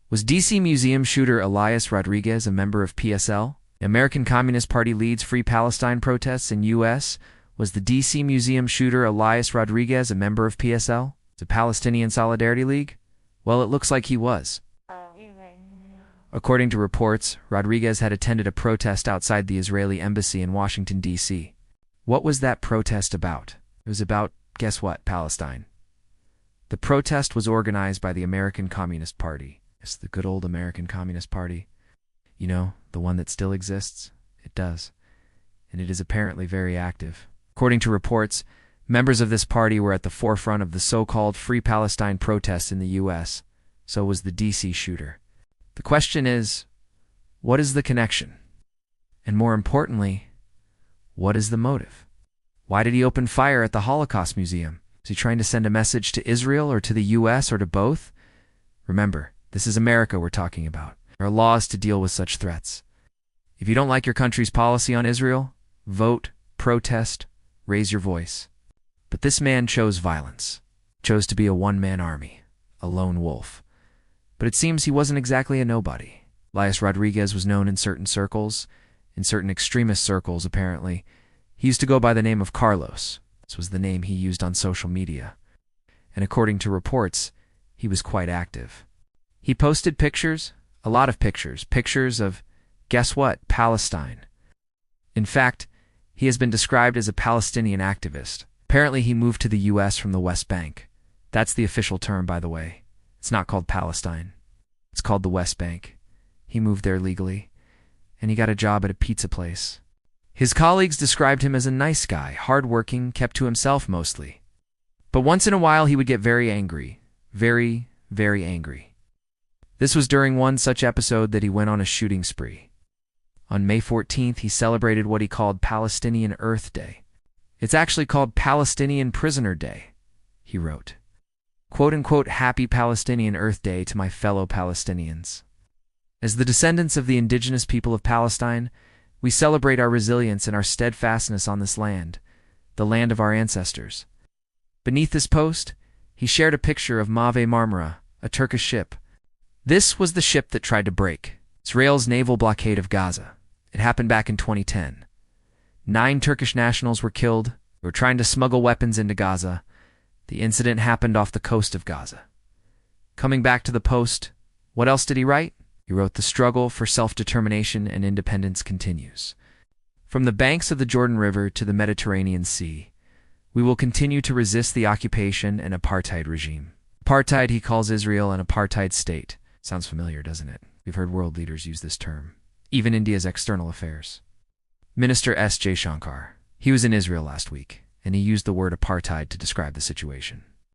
Was DC Museum shooter Elias Rodriguez a member of PSL? American Communist Party leads Free Palestine protests in U.S. Was the DC Museum shooter Elias Rodriguez a member of PSL, the Palestinian Solidarity League? Well, it looks like he was. According to reports, Rodriguez had attended a protest outside the Israeli embassy in Washington, D.C. What was that protest about? It was about, guess what, Palestine. The protest was organized by the American Communist Party. It's the good old American Communist Party. You know, the one that still exists? It does. And it is apparently very active. According to reports, members of this party were at the forefront of the so-called Free Palestine protests in the U.S. So was the D.C. shooter. The question is, what is the connection? And more importantly, what is the motive? Why did he open fire at the Holocaust Museum? Is he trying to send a message to Israel or to the U.S. or to both? Remember, this is America we're talking about. There are laws to deal with such threats. If you don't like your country's policy on Israel, vote, protest, raise your voice. But this man chose violence, chose to be a one-man army, a lone wolf. But it seems he wasn't exactly a nobody. Elias Rodriguez was known in certain circles, in certain extremist circles apparently. He used to go by the name of Carlos. This was the name he used on social media. And according to reports, he was quite active. He posted pictures, a lot of pictures of, guess what, Palestine. In fact, he has been described as a Palestinian activist. Apparently he moved to the U.S. from the West Bank. That's the official term, by the way. It's not called Palestine. It's called the West Bank. He moved there legally, and he got a job at a pizza place. His colleagues described him as a nice guy, hardworking, kept to himself mostly. But once in a while he would get very angry. Very, very angry. This was during one such episode that he went on a shooting spree. On May 14th, he celebrated what he called Palestinian Earth Day. It's actually called Palestinian Prisoner Day, he wrote. Quote-unquote, Happy Palestinian Earth Day to my fellow Palestinians. As the descendants of the indigenous people of Palestine, we celebrate our resilience and our steadfastness on this land, the land of our ancestors. Beneath this post, he shared a picture of Mavi Marmara, a Turkish ship. This was the ship that tried to break Israel's naval blockade of Gaza. It happened back in 2010. 9 Turkish nationals were killed. They were trying to smuggle weapons into Gaza. The incident happened off the coast of Gaza. Coming back to the post, what else did he write? He wrote, The struggle for self-determination and independence continues. From the banks of the Jordan River to the Mediterranean Sea, we will continue to resist the occupation and apartheid regime. Apartheid, he calls Israel an apartheid state. Sounds familiar, doesn't it? We've heard world leaders use this term. Even India's external affairs. Minister S. J. Shankar. He was in Israel last week, and he used the word apartheid to describe the situation.